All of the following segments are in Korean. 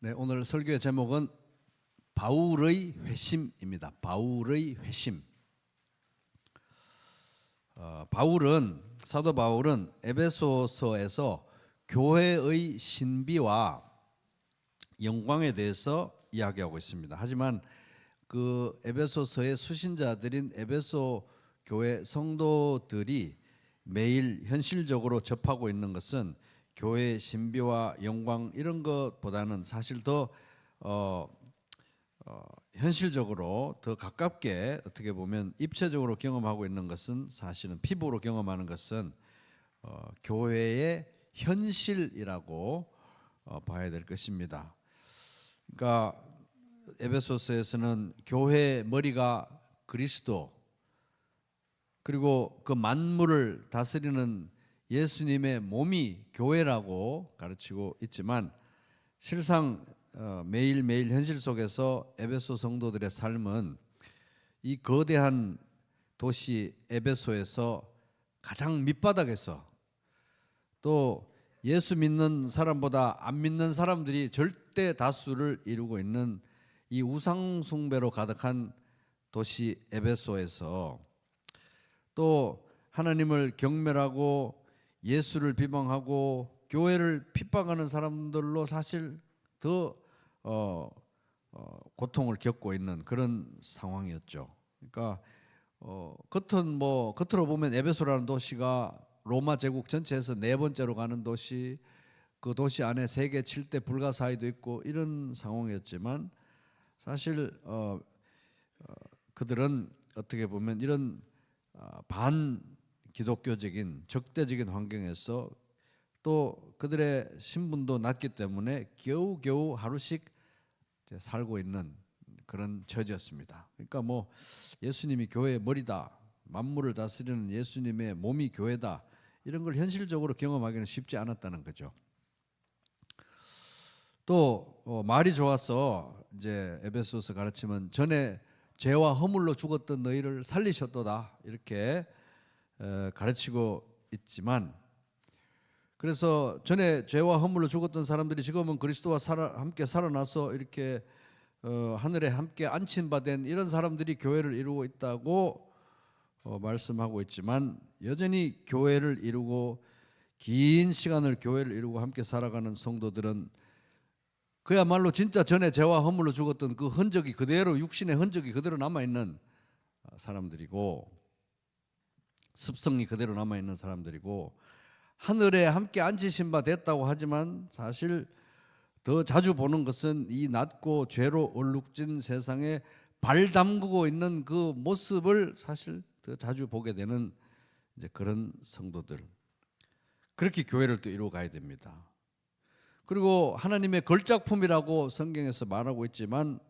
네, 오늘 설교의 제목은 바울의 회심입니다. 바울의 회심. 사도 바울은 에베소서에서 교회의 신비와 영광에 대해서 이야기하고 있습니다. 하지만 그 에베소서의 수신자들인 에베소 교회 성도들이 매일 현실적으로 접하고 있는 것은 교회의 신비와 영광 이런 것보다는 사실 더 현실적으로 더 가깝게 어떻게 보면 입체적으로 경험하고 있는 것은 사실은 피부로 경험하는 것은 교회의 현실이라고 봐야 될 것입니다. 그러니까 에베소서에서는 교회의 머리가 그리스도 그리고 그 만물을 다스리는 예수님의 몸이 교회라고 가르치고 있지만 실상 매일매일 현실 속에서 에베소 성도들의 삶은 이 거대한 도시 에베소에서 가장 밑바닥에서 또 예수 믿는 사람보다 안 믿는 사람들이 절대 다수를 이루고 있는 이 우상 숭배로 가득한 도시 에베소에서 또 하나님을 경멸하고 예수를 비방하고 교회를 핍박하는 사람들로 사실 더 고통을 겪고 있는 그런 상황이었죠. 그러니까 겉으로 보면 에베소라는 도시가 로마 제국 전체에서 네 번째로 가는 도시, 그 도시 안에 세계 7대 불가사의도 있고 이런 상황이었지만 사실 그들은 어떻게 보면 이런 반 기독교적인 적대적인 환경에서 또 그들의 신분도 낮기 때문에 겨우겨우 하루씩 살고 있는 그런 처지였습니다. 그러니까 예수님이 교회의 머리다, 만물을 다스리는 예수님의 몸이 교회다 이런 걸 현실적으로 경험하기는 쉽지 않았다는 거죠. 또 말이 좋아서 이제 에베소서 가르치면 전에 죄와 허물로 죽었던 너희를 살리셨도다 이렇게 가르치고 있지만 그래서 전에 죄와 허물로 죽었던 사람들이 지금은 그리스도와 함께 살아나서 이렇게 하늘에 함께 안침받은 이런 사람들이 교회를 이루고 있다고 말씀하고 있지만 여전히 교회를 이루고 긴 시간을 교회를 이루고 함께 살아가는 성도들은 그야말로 진짜 전에 죄와 허물로 죽었던 그 흔적이 그대로 육신의 흔적이 그대로 남아있는 사람들이고 습성이 그대로 남아있는 사람들이고 하늘에 함께 앉히신 바 됐다고 하지만 사실 더 자주 보는 것은 이 낮고 죄로 얼룩진 세상에 발 담그고 있는 그 모습을 사실 더 자주 보게 되는 이제 그런 성도들. 그렇게 교회를 또 이루어 가야 됩니다. 그리고 하나님의 걸작품이라고 성경에서 말하고 있지만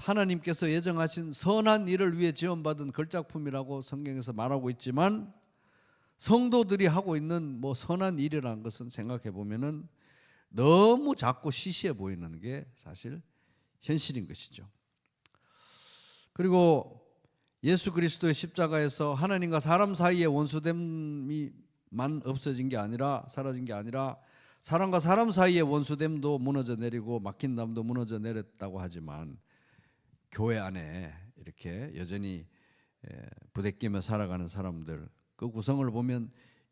하나님께서 예정하신 선한 일을 위해 지원받은 걸작품이라고 성경에서 말하고 있지만 성도들이 하고 있는 선한 일이라는 것은 생각해 보면은 너무 작고 시시해 보이는 게 사실 현실인 것이죠. 그리고 예수 그리스도의 십자가에서 하나님과 사람 사이의 원수됨이만 없어진 게 아니라 사라진 게 아니라 사람과 사람 사이의 원수됨도 무너져 내리고 막힌 담도 무너져 내렸다고 하지만 교회 안에 이렇게 여전히 부대끼며 살아가는 사람들 그 구성을 보면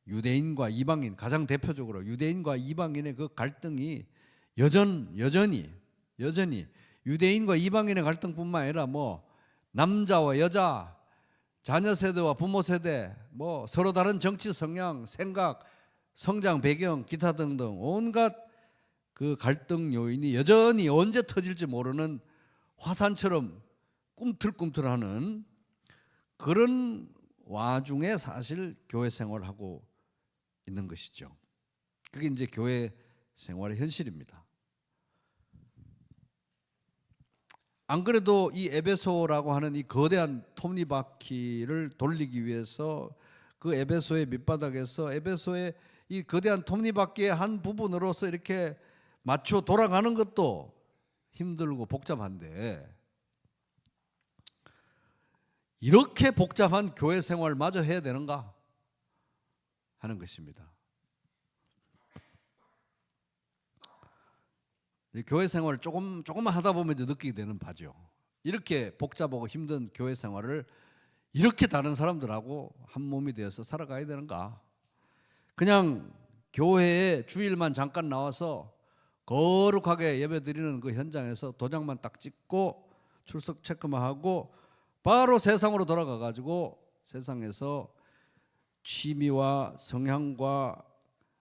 유대인과 이방인 가장 대표적으로 유대인과 이방인의 그 갈등이 여전히 유대인과 이방인의 갈등뿐만 아니라 남자와 여자, 자녀 세대와 부모 세대, 서로 다른 정치 성향, 생각, 성장 배경, 기타 등등 온갖 그 갈등 요인이 여전히 언제 터질지 모르는 화산처럼 꿈틀꿈틀하는 그런 와중에 사실 교회 생활을 하고 있는 것이죠. 그게 이제 교회 생활의 현실입니다. 안 그래도 이 에베소라고 하는 이 거대한 톱니바퀴를 돌리기 위해서 그 에베소의 밑바닥에서 에베소의 이 거대한 톱니바퀴의 한 부분으로서 이렇게 맞춰 돌아가는 것도 힘들고 복잡한데 이렇게 복잡한 교회 생활마저 해야 되는가 하는 것입니다. 교회 생활을 조금만 하다 보면 이제 느끼게 되는 바죠. 이렇게 복잡하고 힘든 교회 생활을 이렇게 다른 사람들하고 한 몸이 되어서 살아가야 되는가? 그냥 교회에 주일만 잠깐 나와서 거룩하게 예배드리는 그 현장에서 도장만 딱 찍고 출석 체크만 하고 바로 세상으로 돌아가 가지고 세상에서 취미와 성향과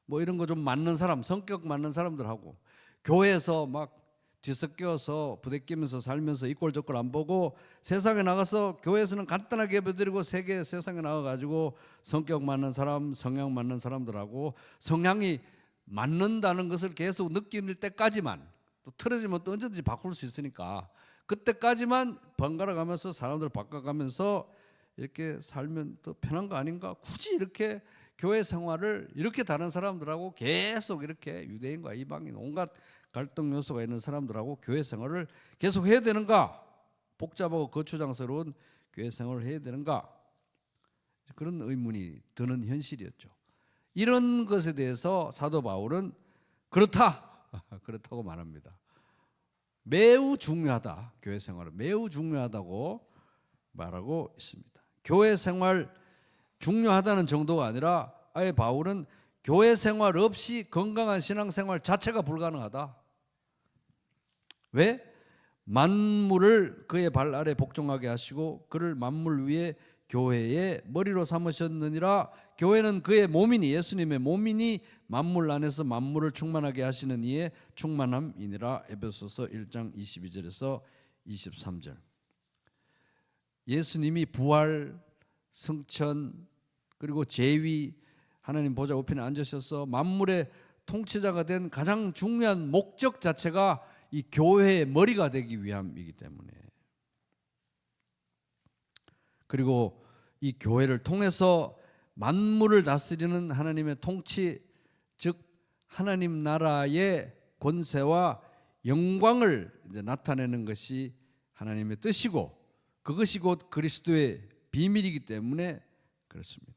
뭐 이런 거 좀 맞는 사람, 성격 맞는 사람들하고 교회에서 막 뒤섞여서 부대끼면서 살면서 이꼴 저꼴 안 보고 세상에 나가서 교회에서는 간단하게 예배드리고 세상에 나가가지고 성격 맞는 사람, 성향 맞는 사람들하고 성향이 맞는다는 것을 계속 느낄 때까지만, 또 틀어지면 또 언제든지 바꿀 수 있으니까 그때까지만 번갈아 가면서 사람들 바꿔가면서 이렇게 살면 더 편한 거 아닌가? 굳이 이렇게 교회 생활을 이렇게 다른 사람들하고 계속 이렇게 유대인과 이방인 온갖 갈등 요소가 있는 사람들하고 교회 생활을 계속 해야 되는가? 복잡하고 거추장스러운 교회 생활을 해야 되는가? 그런 의문이 드는 현실이었죠. 이런 것에 대해서 사도 바울은 그렇다고 말합니다. 매우 중요하다. 교회 생활은 매우 중요하다고 말하고 있습니다. 교회 생활 중요하다는 정도가 아니라 아예 바울은 교회 생활 없이 건강한 신앙생활 자체가 불가능하다. 왜? 만물을 그의 발 아래 복종하게 하시고 그를 만물 위에 교회의 머리로 삼으셨느니라. 교회는 그의 몸이니, 예수님의 몸이니 만물 안에서 만물을 충만하게 하시는 이의 충만함이니라. 에베소서 1장 22절에서 23절. 예수님이 부활, 승천, 그리고 재위, 하나님 보좌 우편에 앉으셔서 만물의 통치자가 된 가장 중요한 목적 자체가 이 교회의 머리가 되기 위함이기 때문에, 그리고 이 교회를 통해서 만물을 다스리는 하나님의 통치, 즉 하나님 나라의 권세와 영광을 이제 나타내는 것이 하나님의 뜻이고 그것이 곧 그리스도의 비밀이기 때문에 그렇습니다.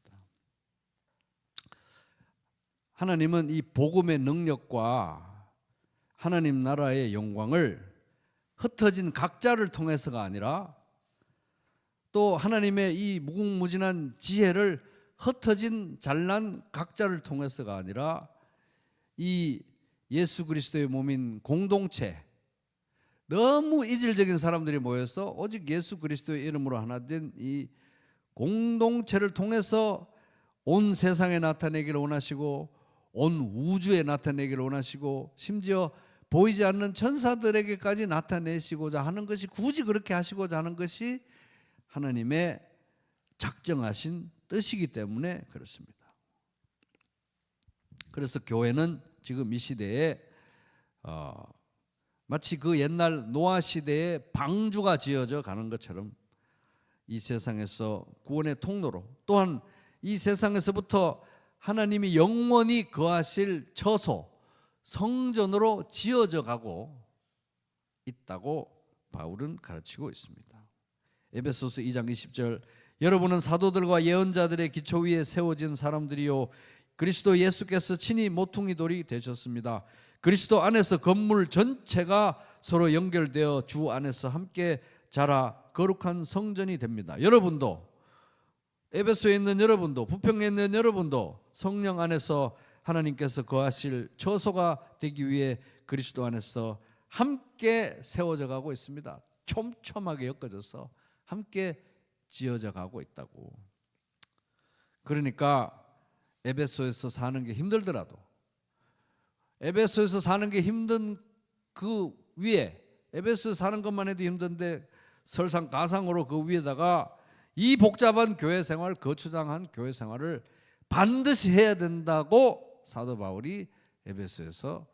하나님은 이 복음의 능력과 하나님 나라의 영광을 흩어진 각자를 통해서가 아니라 또 하나님의 이 무궁무진한 지혜를 흩어진 잘난 각자를 통해서가 아니라 이 예수 그리스도의 몸인 공동체, 너무 이질적인 사람들이 모여서 오직 예수 그리스도의 이름으로 하나 된 이 공동체를 통해서 온 세상에 나타내기를 원하시고 온 우주에 나타내기를 원하시고 심지어 보이지 않는 천사들에게까지 나타내시고자 하는 것이, 굳이 그렇게 하시고자 하는 것이 하나님의 작정하신 뜻이기 때문에 그렇습니다. 그래서 교회는 지금 이 시대에 마치 그 옛날 노아 시대에 방주가 지어져 가는 것처럼 이 세상에서 구원의 통로로, 또한 이 세상에서부터 하나님이 영원히 거하실 처소, 성전으로 지어져 가고 있다고 바울은 가르치고 있습니다. 에베소서 2장 20절, 여러분은 사도들과 예언자들의 기초 위에 세워진 사람들이요 그리스도 예수께서 친히 모퉁이 돌이 되셨습니다. 그리스도 안에서 건물 전체가 서로 연결되어 주 안에서 함께 자라 거룩한 성전이 됩니다. 여러분도, 에베소에 있는 여러분도, 부평에 있는 여러분도 성령 안에서 하나님께서 거하실 처소가 되기 위해 그리스도 안에서 함께 세워져 가고 있습니다. 촘촘하게 엮어져서 함께 지어져 가고 있다고. 그러니까 에베소에서 사는 게 힘들더라도, 에베소에서 사는 게 힘든 그 위에, 에베소에서 사는 것만 해도 힘든데 설상가상으로 그 위에다가 이 복잡한 교회 생활, 거추장한 교회 생활을 반드시 해야 된다고 사도 바울이 에베소서에서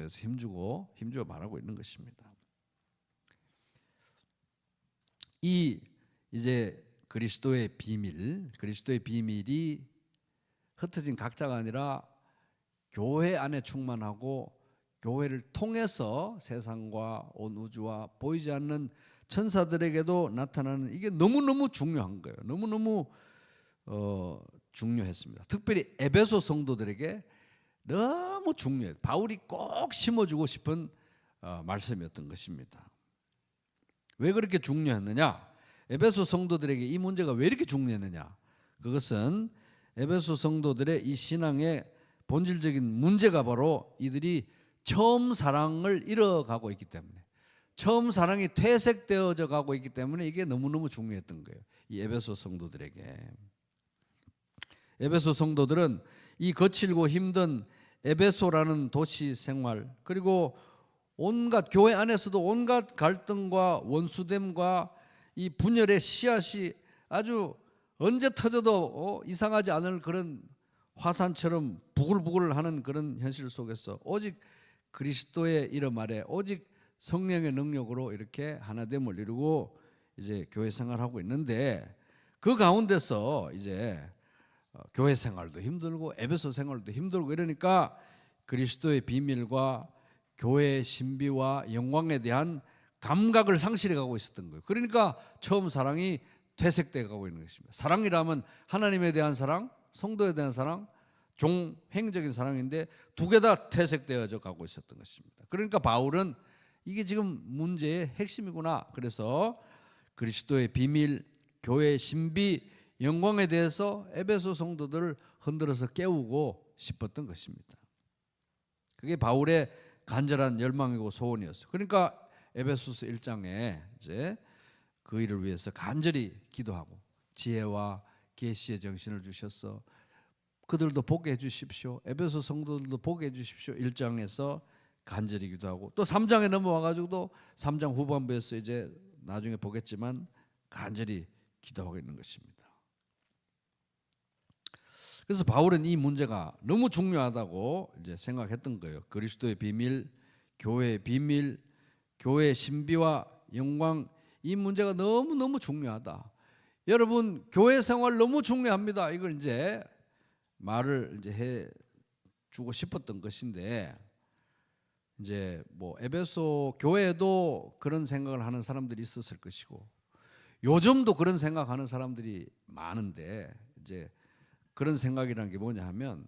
힘주고 말하고 있는 것입니다. 이 이제 그리스도의 비밀이 흩어진 각자가 아니라 교회 안에 충만하고 교회를 통해서 세상과 온 우주와 보이지 않는 천사들에게도 나타나는, 이게 너무너무 중요한 거예요. 너무너무 중요했습니다. 특별히 에베소 성도들에게 너무 중요해요. 바울이 꼭 심어주고 싶은 말씀이었던 것입니다. 왜 그렇게 중요했느냐? 에베소 성도들에게 이 문제가 왜 이렇게 중요했느냐? 그것은 에베소 성도들의 이 신앙의 본질적인 문제가 바로 이들이 처음 사랑을 잃어가고 있기 때문에, 처음 사랑이 퇴색되어져 가고 있기 때문에 이게 너무너무 중요했던 거예요. 이 에베소 성도들에게. 에베소 성도들은 이 거칠고 힘든 에베소라는 도시 생활, 그리고 온갖 교회 안에서도 온갖 갈등과 원수됨과 이 분열의 씨앗이 아주 언제 터져도 이상하지 않을 그런 화산처럼 부글부글 하는 그런 현실 속에서 오직 그리스도의 이름 아래, 오직 성령의 능력으로 이렇게 하나됨을 이루고 이제 교회 생활하고 있는데, 그 가운데서 이제 교회 생활도 힘들고 에베소 생활도 힘들고 이러니까 그리스도의 비밀과 교회의 신비와 영광에 대한 감각을 상실해 가고 있었던 거예요. 그러니까 처음 사랑이 퇴색돼 가고 있는 것입니다. 사랑이라면 하나님에 대한 사랑, 성도에 대한 사랑, 종횡적인 사랑인데 두 개 다 퇴색되어져 가고 있었던 것입니다. 그러니까 바울은 이게 지금 문제의 핵심이구나. 그래서 그리스도의 비밀, 교회의 신비, 영광에 대해서 에베소 성도들을 흔들어서 깨우고 싶었던 것입니다. 그게 바울의 간절한 열망이고 소원이었어요. 그러니까 에베소서 1장에 이제 그 일을 위해서 간절히 기도하고 지혜와 계시의 정신을 주셔서 그들도 보게 해주십시오. 에베소 성도들도 보게 해주십시오. 1장에서 간절히 기도하고, 또 3장에 넘어와가지고도 3장 후반부에서 이제 나중에 보겠지만 간절히 기도하고 있는 것입니다. 그래서 바울은 이 문제가 너무 중요하다고 이제 생각했던 거예요. 그리스도의 비밀, 교회의 비밀, 교회의 신비와 영광, 이 문제가 너무너무 중요하다. 여러분, 교회 생활 너무 중요합니다. 이걸 이제 말을 이제 해 주고 싶었던 것인데, 이제 뭐 에베소 교회에도 그런 생각을 하는 사람들이 있었을 것이고 요즘도 그런 생각하는 사람들이 많은데, 이제 그런 생각이라는 게 뭐냐 하면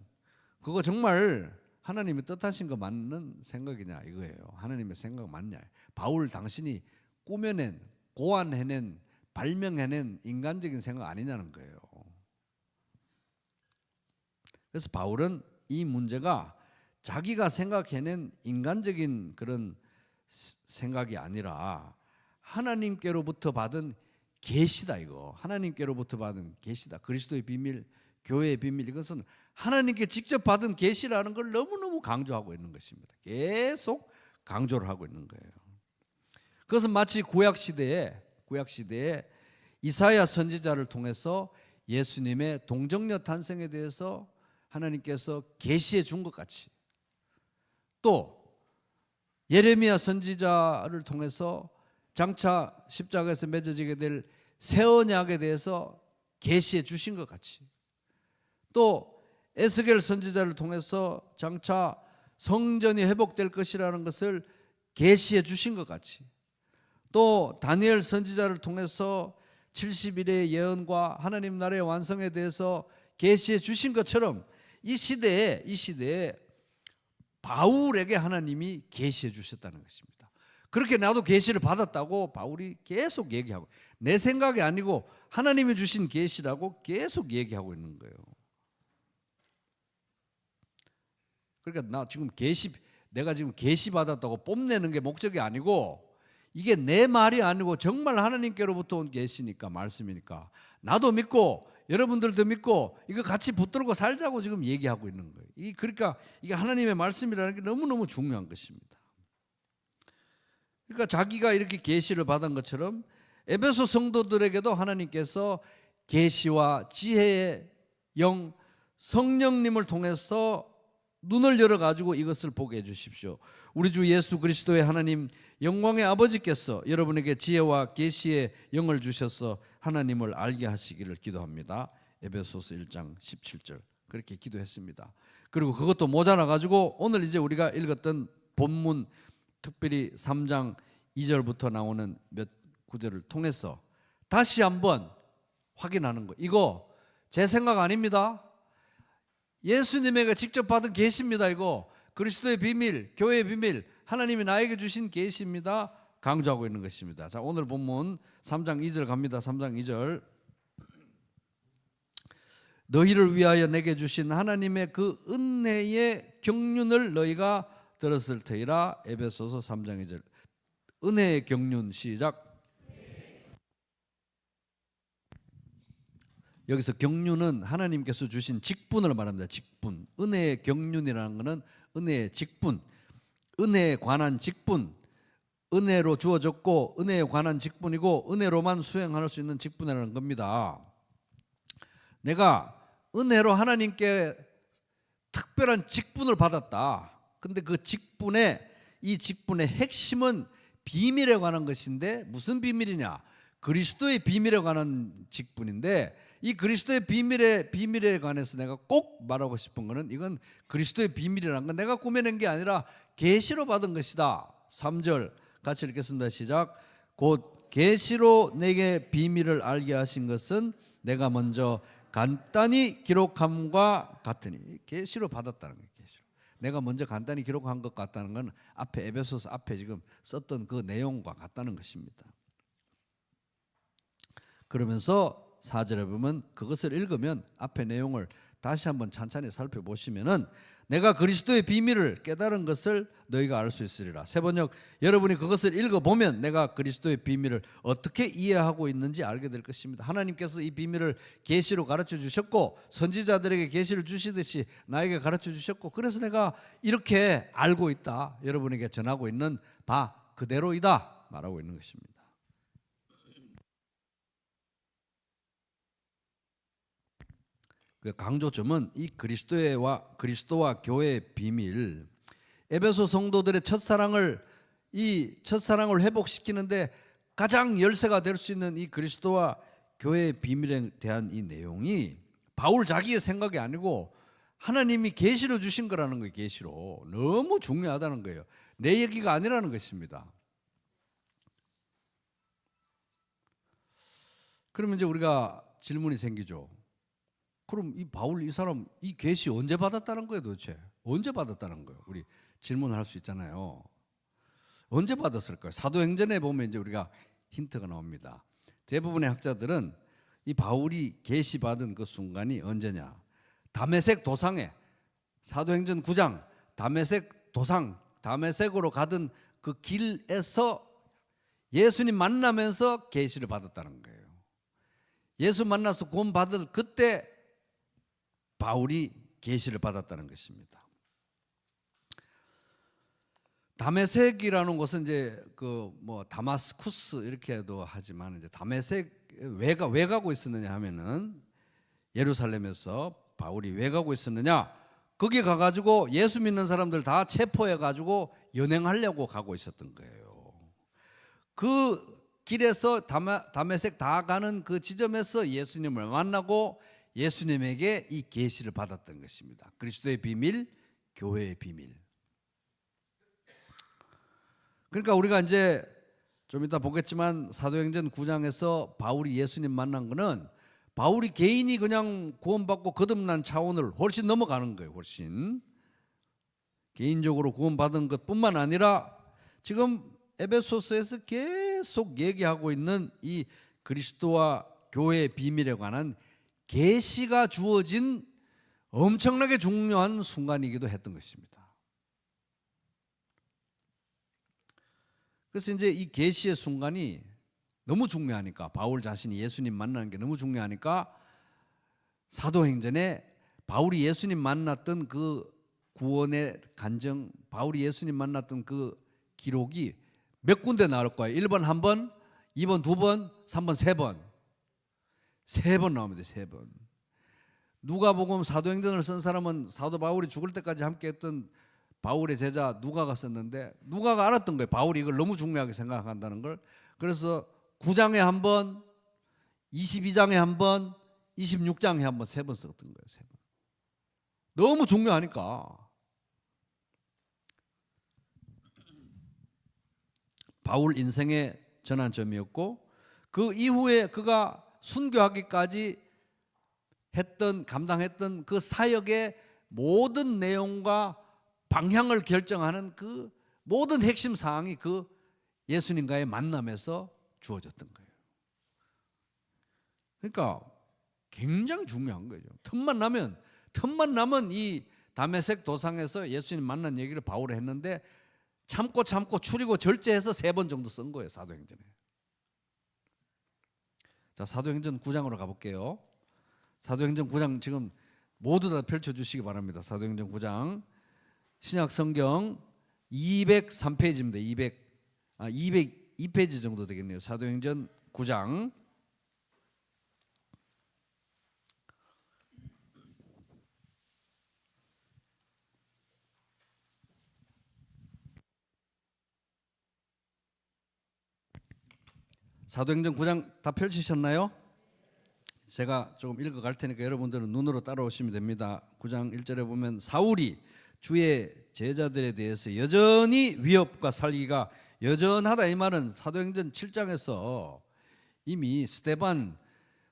그거 정말 하나님이 뜻하신 거 맞는 생각이냐 이거예요. 하나님의 생각 맞냐. 바울 당신이 꾸며낸, 고안해낸, 발명해낸 인간적인 생각 아니냐는 거예요. 그래서 바울은 이 문제가 자기가 생각해낸 인간적인 그런 생각이 아니라 하나님께로부터 받은 계시다. 이거 하나님께로부터 받은 계시다. 그리스도의 비밀, 교회의 비밀, 이것은 하나님께 직접 받은 계시라는 걸 너무너무 강조하고 있는 것입니다. 계속 강조를 하고 있는 거예요. 그것은 마치 구약시대에 이사야 선지자를 통해서 예수님의 동정녀 탄생에 대해서 하나님께서 계시해 준 것 같이, 또 예레미야 선지자를 통해서 장차 십자가에서 맺어지게 될 새 언약에 대해서 계시해 주신 것 같이, 또 에스겔 선지자를 통해서 장차 성전이 회복될 것이라는 것을 계시해 주신 것 같이, 또 다니엘 선지자를 통해서 70일의 예언과 하나님 나라의 완성에 대해서 계시해 주신 것처럼 이 시대에 바울에게 하나님이 계시해 주셨다는 것입니다. 그렇게 나도 계시를 받았다고 바울이 계속 얘기하고, 내 생각이 아니고 하나님이 주신 계시라고 계속 얘기하고 있는 거예요. 그러니까 내가 지금 계시 받았다고 뽐내는 게 목적이 아니고, 이게 내 말이 아니고 정말 하나님께로부터 온 계시니까, 말씀이니까 나도 믿고 여러분들도 믿고 이거 같이 붙들고 살자고 지금 얘기하고 있는 거예요. 그러니까 이게 하나님의 말씀이라는 게 너무너무 중요한 것입니다. 그러니까 자기가 이렇게 계시를 받은 것처럼 에베소 성도들에게도 하나님께서 계시와 지혜의 영, 성령님을 통해서 눈을 열어가지고 이것을 보게 해주십시오. 우리 주 예수 그리스도의 하나님 영광의 아버지께서 여러분에게 지혜와 계시의 영을 주셔서 하나님을 알게 하시기를 기도합니다. 에베소서 1장 17절 그렇게 기도했습니다. 그리고 그것도 모자라가지고 오늘 이제 우리가 읽었던 본문, 특별히 3장 2절부터 나오는 몇 구절을 통해서 다시 한번 확인하는 거. 이거 제 생각 아닙니다. 예수님에게 직접 받은 계시입니다. 이거 그리스도의 비밀, 교회의 비밀, 하나님이 나에게 주신 계시입니다. 강조하고 있는 것입니다. 자, 오늘 본문 3장 2절 갑니다. 3장 2절. 너희를 위하여 내게 주신 하나님의 그 은혜의 경륜을 너희가 들었을 테이라. 에베소서 3장 2절. 은혜의 경륜 시작. 여기서 경륜은 하나님께서 주신 직분을 말합니다. 직분. 은혜의 경륜이라는 것은 은혜의 직분, 은혜에 관한 직분, 은혜로 주어졌고 은혜에 관한 직분이고 은혜로만 수행할 수 있는 직분이라는 겁니다. 내가 은혜로 하나님께 특별한 직분을 받았다. 근데 그 직분의 이 직분의 핵심은 비밀에 관한 것인데 무슨 비밀이냐? 그리스도의 비밀에 관한 직분인데 이 그리스도의 비밀에 관해서 내가 꼭 말하고 싶은 것은 이건 그리스도의 비밀이라는 건 내가 꾸며낸 게 아니라 계시로 받은 것이다. 3절 같이 읽겠습니다. 시작. 곧 계시로 내게 비밀을 알게 하신 것은 내가 먼저 간단히 기록함과 같으니. 계시로 받았다는 거예요. 계시로. 내가 먼저 간단히 기록한 것 같다는 건 앞에 에베소서 앞에 지금 썼던 그 내용과 같다는 것입니다. 그러면서 4절에 보면 그것을 읽으면 앞에 내용을 다시 한번 찬찬히 살펴보시면은 내가 그리스도의 비밀을 깨달은 것을 너희가 알 수 있으리라. 세번역 여러분이 그것을 읽어보면 내가 그리스도의 비밀을 어떻게 이해하고 있는지 알게 될 것입니다. 하나님께서 이 비밀을 계시로 가르쳐 주셨고 선지자들에게 계시를 주시듯이 나에게 가르쳐 주셨고 그래서 내가 이렇게 알고 있다. 여러분에게 전하고 있는 바 그대로이다 말하고 있는 것입니다. 그 강조점은 이 그리스도와 교회의 비밀. 에베소 성도들의 첫사랑을 회복시키는데 가장 열쇠가 될 수 있는 이 그리스도와 교회의 비밀에 대한 이 내용이 바울 자기의 생각이 아니고 하나님이 계시로 주신 거라는 거예요. 계시로. 너무 중요하다는 거예요. 내 얘기가 아니라는 것입니다. 그러면 이제 우리가 질문이 생기죠. 그럼 이 바울 이 사람 이 계시 언제 받았다는 거예요 도대체? 언제 받았다는 거예요? 우리 질문할 수 있잖아요. 언제 받았을까요? 사도행전에 보면 이제 우리가 힌트가 나옵니다. 대부분의 학자들은 이 바울이 계시 받은 그 순간이 언제냐? 다메섹 도상에 사도행전 9장 다메섹 도상 다메섹으로 가던 그 길에서 예수님 만나면서 계시를 받았다는 거예요. 예수 만나서 구원 받을 그때 바울이 계시를 받았다는 것입니다. 다메섹이라는 곳은 이제 그 뭐 다마스쿠스 이렇게도 하지만 이제 다메섹 왜 가고 있었느냐 하면은 예루살렘에서 바울이 왜 가고 있었느냐? 거기 가가지고 예수 믿는 사람들 다 체포해가지고 연행하려고 가고 있었던 거예요. 그 길에서 다메섹 다 가는 그 지점에서 예수님을 만나고 예수님에게 이 계시를 받았던 것입니다. 그리스도의 비밀, 교회의 비밀. 그러니까 우리가 이제 좀 이따 보겠지만 사도행전 9장에서 바울이 예수님 만난 거는 바울이 개인이 그냥 구원받고 거듭난 차원을 훨씬 넘어가는 거예요. 훨씬 개인적으로 구원받은 것뿐만 아니라 지금 에베소서에서 계속 얘기하고 있는 이 그리스도와 교회의 비밀에 관한 계시가 주어진 엄청나게 중요한 순간이기도 했던 것입니다. 그래서 이제 이 계시의 순간이 너무 중요하니까 바울 자신이 예수님 만나는 게 너무 중요하니까 사도행전에 바울이 예수님 만났던 그 구원의 간증, 바울이 예수님 만났던 그 기록이 몇 군데 나올 거예요. 1번 한 번, 2번 두 번, 3번 세 번. 세 번 나옵니다. 세 번. 누가복음 사도행전을 쓴 사람은 사도 바울이 죽을 때까지 함께했던 바울의 제자 누가가 썼는데 누가가 알았던 거예요. 바울이 이걸 너무 중요하게 생각한다는 걸. 그래서 9장에 한 번, 22장에 한 번, 26장에 한 번 세 번 썼던 거예요. 세 번. 너무 중요하니까. 바울 인생의 전환점이었고 그 이후에 그가 순교하기까지 감당했던 그 사역의 모든 내용과 방향을 결정하는 그 모든 핵심 사항이 그 예수님과의 만남에서 주어졌던 거예요. 그러니까 굉장히 중요한 거죠. 틈만 나면 이 다메섹 도상에서 예수님 만난 얘기를 바울이 했는데 참고 추리고 절제해서 3번 정도 쓴 거예요. 사도행전에. 자, 사도행전 9장으로 가볼게요. 사도행전 9장 지금 모두 다 펼쳐주시기 바랍니다. 사도행전 9장 신약성경 203페이지입니다. 202페이지 정도 되겠네요. 사도행전 9장 사도행전 9장 다 펼치셨나요? 제가 조금 읽어갈 테니까 여러분들은 눈으로 따라오시면 됩니다. 9장 1절에 보면 사울이 주의 제자들에 대해서 여전히 위협과 살기가 여전하다, 이 말은 사도행전 7장에서 이미 스데반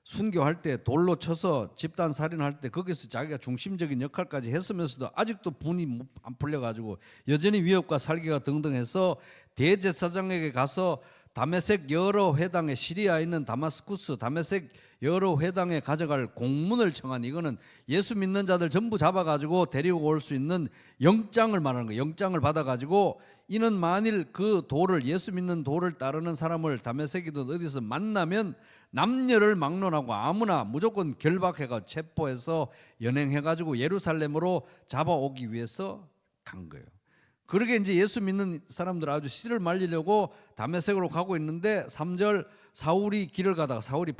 순교할 때 돌로 쳐서 집단 살인할 때 거기서 자기가 중심적인 역할까지 했으면서도 아직도 분이 안 풀려가지고 여전히 위협과 살기가 등등해서 대제사장에게 가서 다메섹 여러 회당에, 시리아에 있는 다마스쿠스 다메섹 여러 회당에 가져갈 공문을 청한, 이거는 예수 믿는 자들 전부 잡아가지고 데리고 올 수 있는 영장을 말하는 거예요. 영장을 받아가지고 이는 만일 그 도를, 예수 믿는 도를 따르는 사람을 다메섹이든 어디서 만나면 남녀를 막론하고 아무나 무조건 결박해가 체포해서 연행해가지고 예루살렘으로 잡아오기 위해서 간 거예요. 그러게 이제 예수 믿는 사람들 아주 씨를 말리려고 다메섹으로 가고 있는데 3절 사울이 길을 가다가, 사울이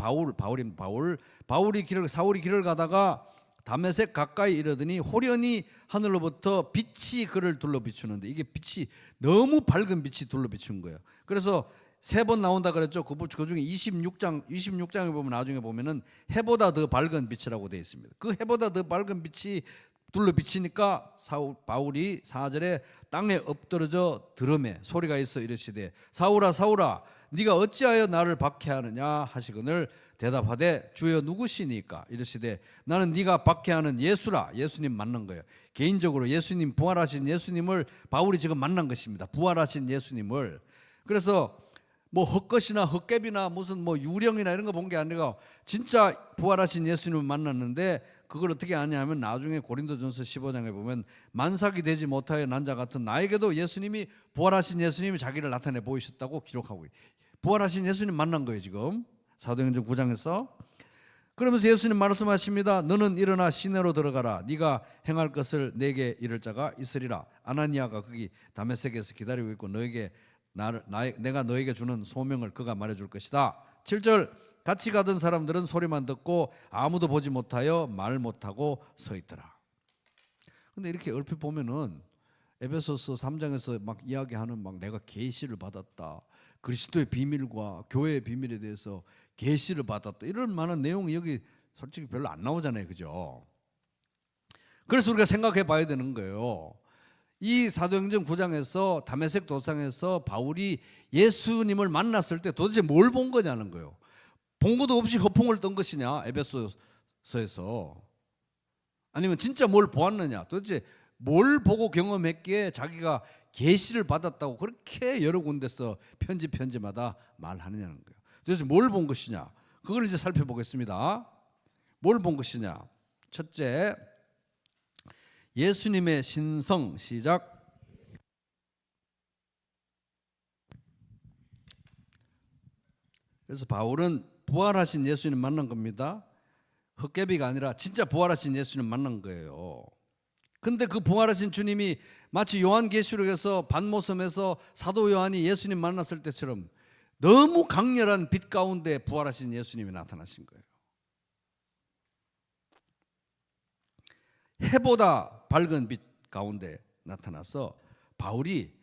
길을 가다가 다메섹 가까이 이르더니 호련히 하늘로부터 빛이 그를 둘러 비추는데, 이게 빛이 너무 밝은 빛이 둘러 비춘 거예요. 그래서 3번 나온다 그랬죠. 그 중에 26장에 보면 나중에 보면은 해보다 더 밝은 빛이라고 되어 있습니다. 그 해보다 더 밝은 빛이 둘러 비치니까 바울이 4절에 땅에 엎드러져 들음에 소리가 있어 이르시되 사울아 사울아 네가 어찌하여 나를 박해하느냐 하시거늘 대답하되 주여 누구시니까 이르시되 나는 네가 박해하는 예수라. 예수님 만난 거예요. 개인적으로 예수님, 부활하신 예수님을 바울이 지금 만난 것입니다. 부활하신 예수님을. 그래서 뭐 헛것이나 헛개비나 무슨 뭐 유령이나 이런 거 본 게 아니라 진짜 부활하신 예수님을 만났는데, 그걸 어떻게 아냐면 나중에 고린도전서 15장에 보면 만삭이 되지 못하여 난 자 같은 나에게도 예수님이, 부활하신 예수님이 자기를 나타내 보이셨다고 기록하고 있어요. 부활하신 예수님 만난 거예요 지금 사도행전 9장에서. 그러면서 예수님 말씀하십니다. 너는 일어나 시내로 들어가라. 네가 행할 것을 내게 이를 자가 있으리라. 아나니아가 거기 다메섹에서 기다리고 있고 내가 너에게 주는 소명을 그가 말해줄 것이다. 7절 같이 가던 사람들은 소리만 듣고 아무도 보지 못하여 말 못하고 서 있더라. 근데 이렇게 얼핏 보면은 에베소서 3장에서 막 이야기하는 막 내가 계시를 받았다, 그리스도의 비밀과 교회의 비밀에 대해서 계시를 받았다, 이럴 만한 내용이 여기 솔직히 별로 안 나오잖아요, 그죠? 그래서 우리가 생각해 봐야 되는 거예요. 이 사도행전 9장에서 다메섹 도상에서 바울이 예수님을 만났을 때 도대체 뭘 본 거냐는 거예요. 본 것도 없이 허풍을 떤 것이냐 에베소서에서, 아니면 진짜 뭘 보았느냐, 도대체 뭘 보고 경험했기에 자기가 계시를 받았다고 그렇게 여러 군데서 편지마다 말하느냐는 거예요. 도대체 뭘 본 것이냐, 그걸 이제 살펴보겠습니다. 뭘 본 것이냐. 첫째, 예수님의 신성. 시작. 그래서 바울은 부활하신 예수님 만난 겁니다. 헛개비가 아니라 진짜 부활하신 예수님 만난 거예요. 근데 그 부활하신 주님이 마치 요한계시록에서 반모섬에서 사도 요한이 예수님 만났을 때처럼 너무 강렬한 빛 가운데 부활하신 예수님이 나타나신 거예요. 해보다 밝은 빛 가운데 나타나서 바울이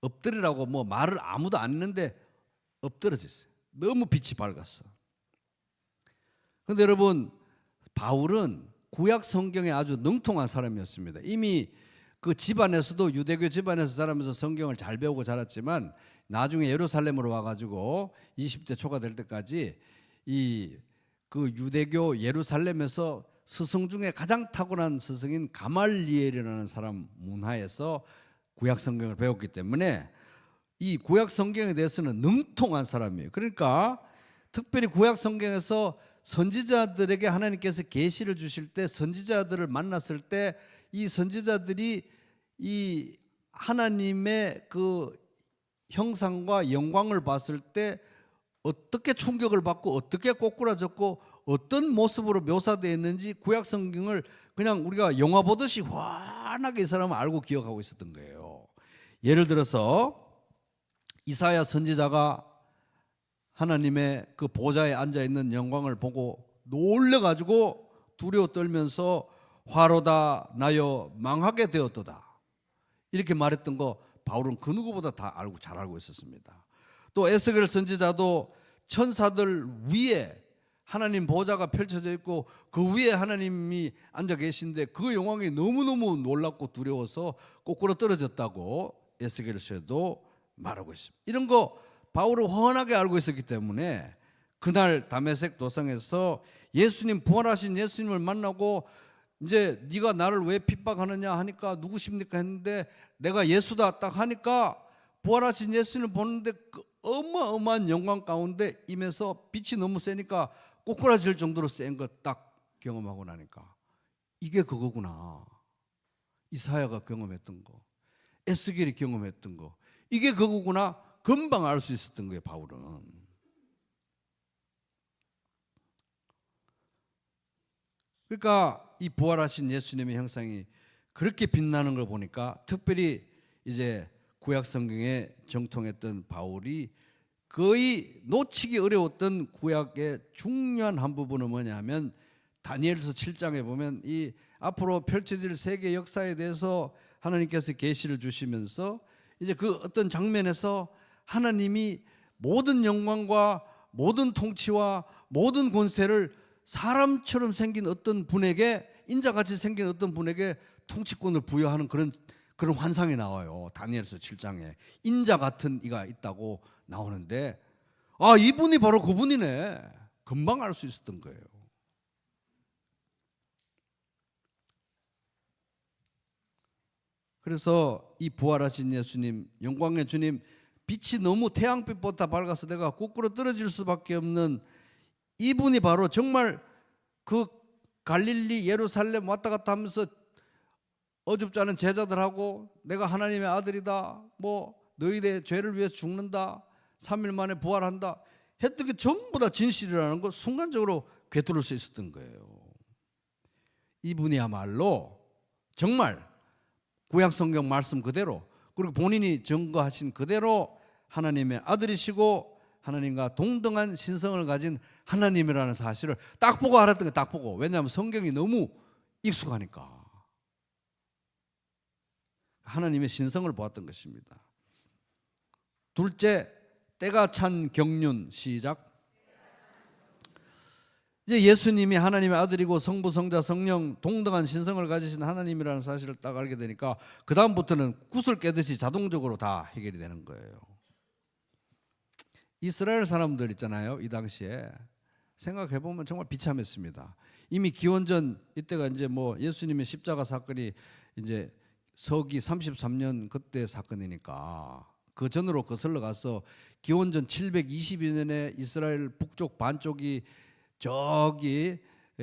엎드리라고 뭐 말을 아무도 안 했는데 엎드러졌어요. 너무 빛이 밝았어. 그런데 여러분, 바울은 구약 성경에 아주 능통한 사람이었습니다. 이미 그 집안에서도 유대교 집안에서 자라면서 성경을 잘 배우고 자랐지만 나중에 예루살렘으로 와가지고 20대 초가 될 때까지 그 유대교 예루살렘에서 스승 중에 가장 탁월한 스승인 가말리엘이라는 사람 문하에서 구약 성경을 배웠기 때문에 이 구약 성경에 대해서는 능통한 사람이에요. 그러니까 특별히 구약 성경에서 선지자들에게 하나님께서 계시를 주실 때, 선지자들을 만났을 때 이 선지자들이 이 하나님의 그 형상과 영광을 봤을 때 어떻게 충격을 받고 어떻게 꼬꾸라졌고 어떤 모습으로 묘사되어 있는지 구약 성경을 그냥 우리가 영화 보듯이 환하게 이 사람은 알고 기억하고 있었던 거예요. 예를 들어서 이사야 선지자가 하나님의 그 보좌에 앉아 있는 영광을 보고 놀래가지고 두려워 떨면서 화로다 나여 망하게 되었도다 이렇게 말했던 거 바울은 그 누구보다 다 잘 알고 있었습니다. 또 에스겔 선지자도 천사들 위에 하나님 보좌가 펼쳐져 있고 그 위에 하나님이 앉아 계신데 그 영광이 너무너무 놀랍고 두려워서 거꾸로 떨어졌다고 에스겔서에도 말하고 있습니다. 이런 거 바울은 훤하게 알고 있었기 때문에 그날 다메섹 도상에서 예수님, 부활하신 예수님을 만나고 이제 네가 나를 왜 핍박하느냐 하니까 누구십니까 했는데 내가 예수다 딱 하니까 부활하신 예수님을 보는데 그 어마어마한 영광 가운데 임해서 빛이 너무 세니까 꼬꾸라질 정도로 센 거 딱 경험하고 나니까 이게 그거구나. 이사야가 경험했던 거, 에스겔이 경험했던 거, 이게 그거구나. 금방 알 수 있었던 거예요, 바울은. 그러니까 이 부활하신 예수님의 형상이 그렇게 빛나는 걸 보니까 특별히 이제 구약 성경에 정통했던 바울이 거의 놓치기 어려웠던 구약의 중요한 한 부분은 뭐냐면 다니엘서 7장에 보면 이 앞으로 펼쳐질 세계 역사에 대해서 하나님께서 계시를 주시면서 이제 그 어떤 장면에서 하나님이 모든 영광과 모든 통치와 모든 권세를 사람처럼 생긴 어떤 분에게, 인자같이 생긴 어떤 분에게 통치권을 부여하는 그런 환상이 나와요. 다니엘서 7장에 인자 같은 이가 있다고 나오는데 아, 이분이 바로 그분이네. 금방 알 수 있었던 거예요. 그래서 이 부활하신 예수님, 영광의 주님, 빛이 너무 태양빛보다 밝아서 내가 거꾸로 떨어질 수밖에 없는 이분이 바로 정말 그 갈릴리 예루살렘 왔다 갔다 하면서 어줍지 않은 제자들하고 내가 하나님의 아들이다, 뭐 너희의 죄를 위해 죽는다, 3일 만에 부활한다 했던 게 전부 다 진실이라는 걸 순간적으로 꿰뚫을 수 있었던 거예요. 이분이야말로 정말 구약 성경 말씀 그대로, 그리고 본인이 증거하신 그대로 하나님의 아들이시고 하나님과 동등한 신성을 가진 하나님이라는 사실을 딱 보고 알았던 거예요. 딱 보고. 왜냐하면 성경이 너무 익숙하니까. 하나님의 신성을 보았던 것입니다. 둘째, 때가 찬 경륜. 시작. 이제 예수님이 하나님의 아들이고 성부, 성자, 성령 동등한 신성을 가지신 하나님이라는 사실을 딱 알게 되니까 그 다음부터는 굿을 깨듯이 자동적으로 다 해결이 되는 거예요. 이스라엘 사람들 있잖아요. 이 당시에 생각해 보면 정말 비참했습니다. 이미 기원전 이때가 이제 뭐 예수님의 십자가 사건이 이제 서기 33년 그때 사건이니까 그 전으로 거슬러 가서 기원전 722년에 이스라엘 북쪽 반쪽이 저기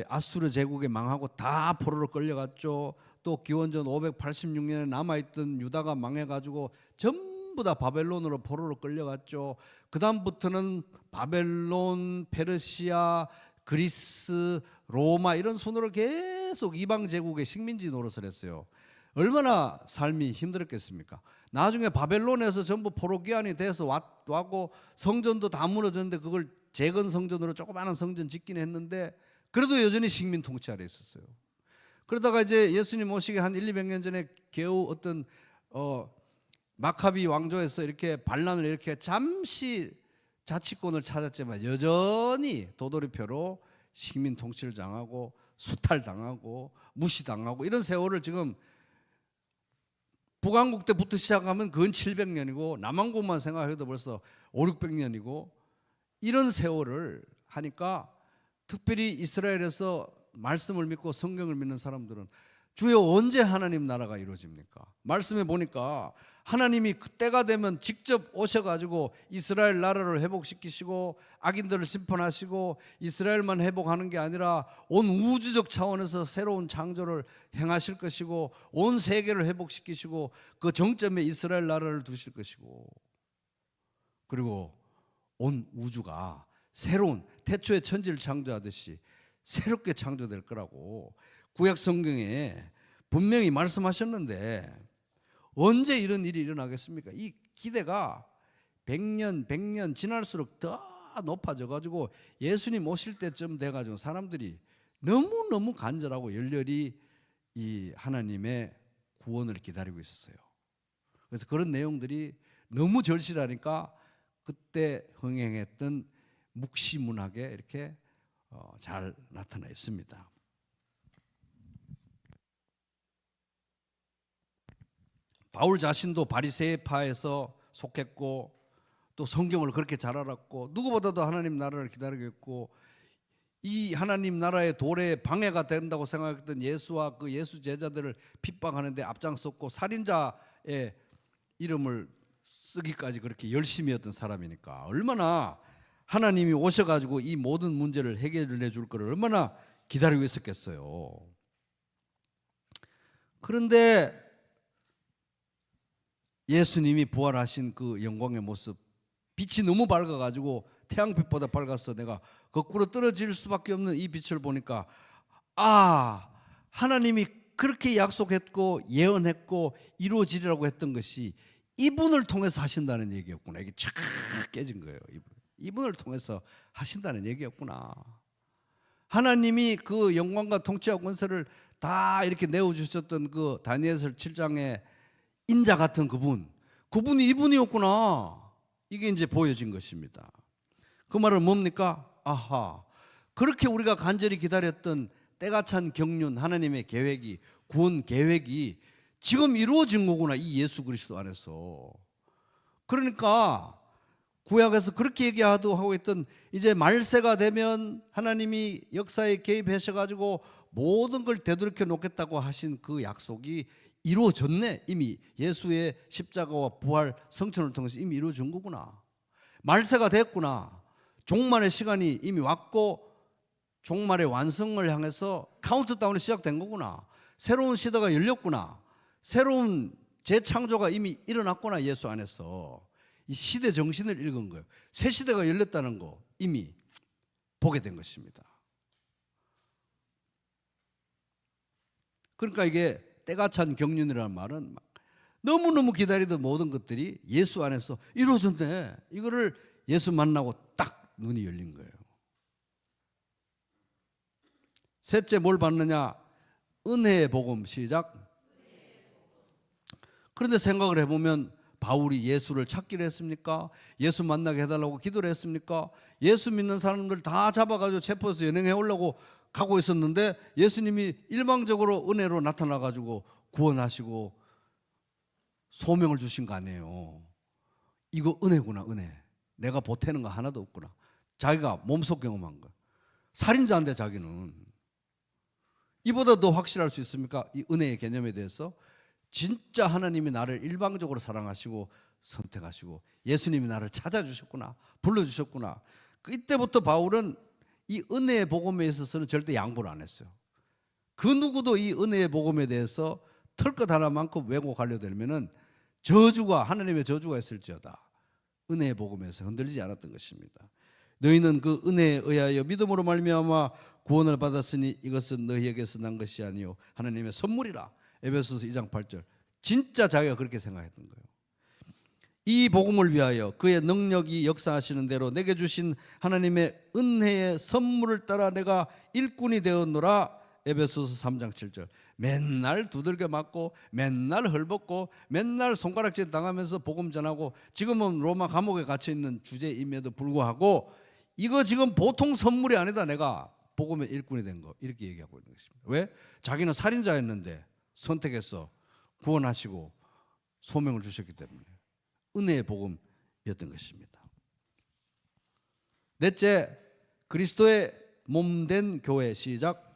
아수르 제국에 망하고 다 포로로 끌려갔죠. 또 기원전 586년에 남아있던 유다가 망해가지고 전부 다 바벨론으로 포로로 끌려갔죠. 그 다음부터는 바벨론, 페르시아, 그리스, 로마 이런 순으로 계속 이방 제국의 식민지 노릇을 했어요. 얼마나 삶이 힘들었겠습니까? 나중에 바벨론에서 전부 포로 귀환이 돼서 왔고 성전도 다 무너졌는데 그걸 재건 성전으로 조그마한 성전 짓긴 했는데 그래도 여전히 식민 통치 아래 있었어요. 그러다가 이제 예수님 오시기 한 100~200년 전에 겨우 어떤 마카비 왕조에서 이렇게 반란을 이렇게 잠시 자치권을 찾았지만 여전히 도돌이표로 식민 통치를 당하고 수탈당하고 무시당하고 이런 세월을 지금 북왕국 때부터 시작하면 그건 700년이고 남왕국만 생각해도 벌써 500~600년이고 이런 세월을 하니까 특별히 이스라엘에서 말씀을 믿고 성경을 믿는 사람들은 주여 언제 하나님 나라가 이루어집니까? 말씀에 보니까 하나님이 그때가 되면 직접 오셔가지고 이스라엘 나라를 회복시키시고 악인들을 심판하시고 이스라엘만 회복하는 게 아니라 온 우주적 차원에서 새로운 창조를 행하실 것이고 온 세계를 회복시키시고 그 정점에 이스라엘 나라를 두실 것이고 그리고 온 우주가 새로운 태초에 천지를 창조하듯이 새롭게 창조될 거라고 구약 성경에 분명히 말씀하셨는데 언제 이런 일이 일어나겠습니까? 이 기대가 100년 지날수록 더 높아져 가지고 예수님 오실 때쯤 돼 가지고 사람들이 너무너무 간절하고 열렬히 이 하나님의 구원을 기다리고 있었어요. 그래서 그런 내용들이 너무 절실하니까 그때 흥행했던 묵시문학에 이렇게 잘 나타나 있습니다. 바울 자신도 바리새파에서 속했고 또 성경을 그렇게 잘 알았고 누구보다도 하나님 나라를 기다리고 있고 이 하나님 나라의 도래에 방해가 된다고 생각했던 예수와 그 예수 제자들을 핍박하는데 앞장섰고 살인자의 이름을 쓰기까지 그렇게 열심히 했던 사람이니까 얼마나 하나님이 오셔가지고 이 모든 문제를 해결해 줄 거를 얼마나 기다리고 있었겠어요. 그런데 예수님이 부활하신 그 영광의 모습, 빛이 너무 밝아가지고 태양빛보다 밝아서 내가 거꾸로 떨어질 수밖에 없는 이 빛을 보니까 하나님이 그렇게 약속했고 예언했고 이루어지리라고 했던 것이 이분을 통해서 하신다는 얘기였구나. 이게 쫙 깨진 거예요. 이분을 통해서 하신다는 얘기였구나. 하나님이 그 영광과 통치와 권세를 다 이렇게 내어주셨던 그 다니엘서 7장의 인자 같은 그분이 이분이었구나. 이게 이제 보여진 것입니다. 그 말은 뭡니까? 그렇게 우리가 간절히 기다렸던 때가 찬 경륜 하나님의 계획이 구원 계획이 지금 이루어진 거구나. 이 예수 그리스도 안에서. 그러니까 구약에서 그렇게 얘기하고 있던 이제 말세가 되면 하나님이 역사에 개입하셔가지고 모든 걸 되돌이켜 놓겠다고 하신 그 약속이 이루어졌네. 이미 예수의 십자가와 부활 성천을 통해서 이미 이루어진 거구나. 말세가 됐구나. 종말의 시간이 이미 왔고 종말의 완성을 향해서 카운트다운이 시작된 거구나. 새로운 시대가 열렸구나. 새로운 재창조가 이미 일어났구나. 예수 안에서 이 시대 정신을 읽은 거예요. 새 시대가 열렸다는 거 이미 보게 된 것입니다. 그러니까 이게 때가 찬 경륜이라는 말은 너무너무 기다리던 모든 것들이 예수 안에서 이루어졌네. 이거를 예수 만나고 딱 눈이 열린 거예요. 셋째 뭘 받느냐? 은혜의 복음. 시작. 그런데 생각을 해보면 바울이 예수를 찾기를 했습니까? 예수 만나게 해달라고 기도를 했습니까? 예수 믿는 사람들 다 잡아가지고 체포해서 연행해 오려고 가고 있었는데 예수님이 일방적으로 은혜로 나타나가지고 구원하시고 소명을 주신 거 아니에요. 이거 은혜구나. 은혜. 내가 보태는 거 하나도 없구나. 자기가 몸속 경험한 거. 살인자인데 자기는. 이보다 더 확실할 수 있습니까? 이 은혜의 개념에 대해서. 진짜 하나님이 나를 일방적으로 사랑하시고 선택하시고 예수님이 나를 찾아주셨구나. 불러주셨구나. 이때부터 바울은 이 은혜의 복음에 있어서는 절대 양보를 안 했어요. 그 누구도 이 은혜의 복음에 대해서 털것 하나만큼 왜곡하려 들면은 저주가 하나님의 저주가 있을지어다. 은혜의 복음에서 흔들리지 않았던 것입니다. 너희는 그 은혜에 의하여 믿음으로 말미암아 구원을 받았으니 이것은 너희에게서 난 것이 아니요 하나님의 선물이라. 에베소서 2장 8절. 진짜 자기가 그렇게 생각했던 거예요. 이 복음을 위하여 그의 능력이 역사하시는 대로 내게 주신 하나님의 은혜의 선물을 따라 내가 일꾼이 되었노라. 에베소서 3장 7절. 맨날 두들겨 맞고 맨날 헐벗고 맨날 손가락질 당하면서 복음 전하고 지금은 로마 감옥에 갇혀 있는 주제임에도 불구하고 이거 지금 보통 선물이 아니다. 내가 복음의 일꾼이 된 거. 이렇게 얘기하고 있는 것입니다. 왜? 자기는 살인자였는데 선택해서 구원하시고 소명을 주셨기 때문에 은혜의 복음이었던 것입니다. 넷째, 그리스도의 몸된 교회. 시작.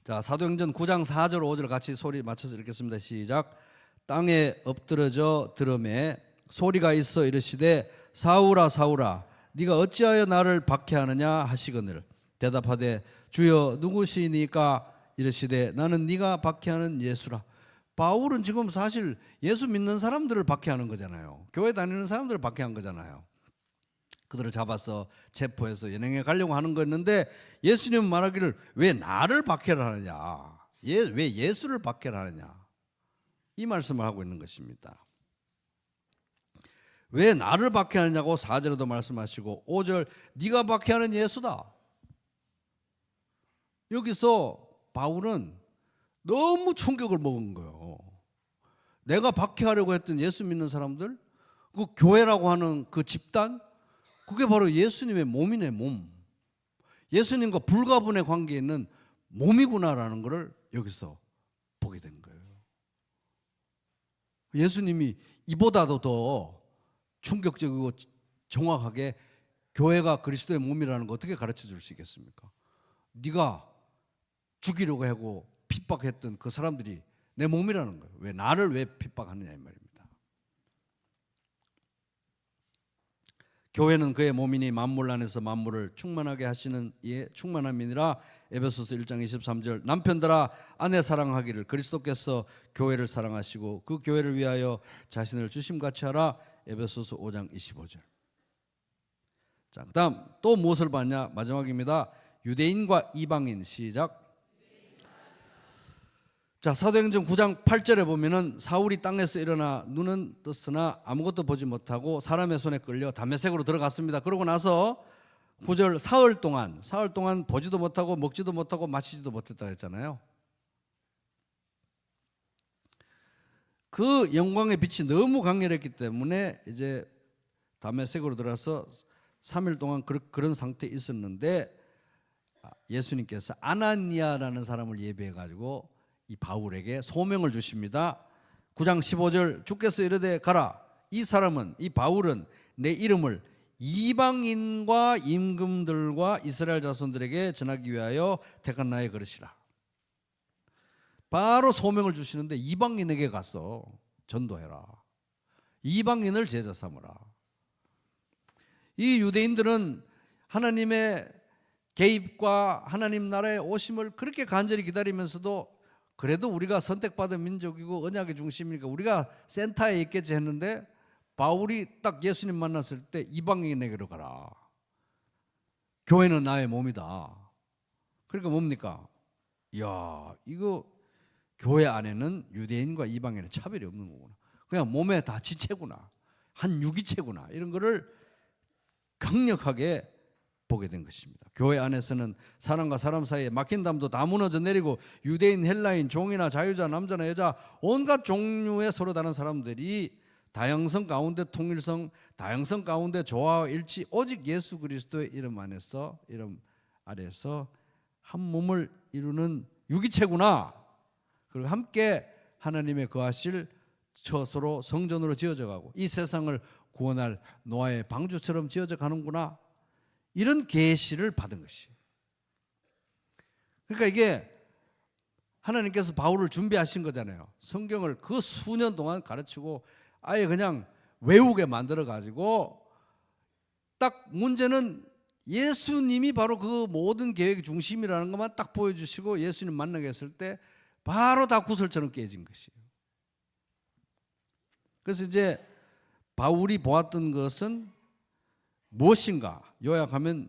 자, 사도행전 9장 4절 5절 같이 소리 맞춰서 읽겠습니다. 시작. 땅에 엎드러져 들음에 소리가 있어 이르시되 사울아 사울아 네가 어찌하여 나를 박해하느냐 하시거늘 대답하되 주여 누구시니까 이르시되 나는 네가 박해하는 예수라. 바울은 지금 사실 예수 믿는 사람들을 박해하는 거잖아요. 교회 다니는 사람들을 박해한 거잖아요. 그들을 잡아서 체포해서 연행해 가려고 하는 거였는데 예수님은 말하기를 왜 나를 박해를 하느냐, 왜 예수를 박해를 하느냐, 이 말씀을 하고 있는 것입니다. 왜 나를 박해하느냐고 4절에도 말씀하시고 5절 네가 박해하는 예수다. 여기서 바울은 너무 충격을 먹은 거예요. 내가 박해하려고 했던 예수 믿는 사람들, 그 교회라고 하는 그 집단, 그게 바로 예수님의 몸이네, 몸. 예수님과 불가분의 관계에 있는 몸이구나라는 것을 여기서 보게 된 거예요. 예수님이 이보다도 더 충격적이고 정확하게 교회가 그리스도의 몸이라는 거 어떻게 가르쳐 줄 수 있겠습니까? 네가 죽이려고 하고 핍박했던 그 사람들이 내 몸이라는 거예요. 왜 나를 왜 핍박하느냐 이 말입니다. 교회는 그의 몸이니 만물 안에서 만물을 충만하게 하시는 이의 충만함이니라. 에베소서 1장 23절 남편들아 아내 사랑하기를 그리스도께서 교회를 사랑하시고 그 교회를 위하여 자신을 주심같이 하라. 에베소서 5장 25절. 자, 그다음 또 무엇을 봤냐? 마지막입니다. 유대인과 이방인. 시작. 자, 사도행전 9장 8절에 보면은 사울이 땅에서 일어나 눈은 떴으나 아무것도 보지 못하고 사람의 손에 끌려 다메섹으로 들어갔습니다. 그러고 나서 9절 사흘 동안 보지도 못하고 먹지도 못하고 마시지도 못했다 했잖아요. 그 영광의 빛이 너무 강렬했기 때문에 이제 다메섹으로 들어가서 3일 동안 그런 상태에 있었는데 예수님께서 아나니아라는 사람을 예비해 가지고 이 바울에게 소명을 주십니다. 9장 15절 주께서 이르되 가라. 이 사람은, 이 바울은 내 이름을 이방인과 임금들과 이스라엘 자손들에게 전하기 위하여 택한 나의 그릇이라. 바로 소명을 주시는데 이방인에게 가서 전도해라. 이방인을 제자 삼으라. 이 유대인들은 하나님의 개입과 하나님 나라의 오심을 그렇게 간절히 기다리면서도 그래도 우리가 선택받은 민족이고 언약의 중심이니까 우리가 센터에 있겠지 했는데 바울이 딱 예수님 만났을 때 이방인에게로 가라. 교회는 나의 몸이다. 그러니까 뭡니까? 이야, 이거 교회 안에는 유대인과 이방인의 차별이 없는 거구나. 그냥 몸에 다 지체구나. 한 유기체구나. 이런 거를 강력하게 보게 된 것입니다. 교회 안에서는 사람과 사람 사이에 막힌 담도 다 무너져 내리고 유대인, 헬라인, 종이나 자유자, 남자나 여자 온갖 종류의 서로 다른 사람들이 다양성 가운데 통일성, 다양성 가운데 조화와 일치, 오직 예수 그리스도의 이름 안에서, 이름 아래서 한 몸을 이루는 유기체구나. 그리고 함께 하나님의 거하실 처소로 성전으로 지어져 가고 이 세상을 구원할 노아의 방주처럼 지어져 가는구나. 이런 계시를 받은 것이에요. 그러니까 이게 하나님께서 바울을 준비하신 거잖아요. 성경을 그 수년 동안 가르치고 아예 그냥 외우게 만들어 가지고 딱 문제는 예수님이 바로 그 모든 계획의 중심이라는 것만 딱 보여주시고 예수님 만나게 했을 때 바로 다 구슬처럼 깨진 것이에요. 그래서 이제 바울이 보았던 것은 무엇인가? 요약하면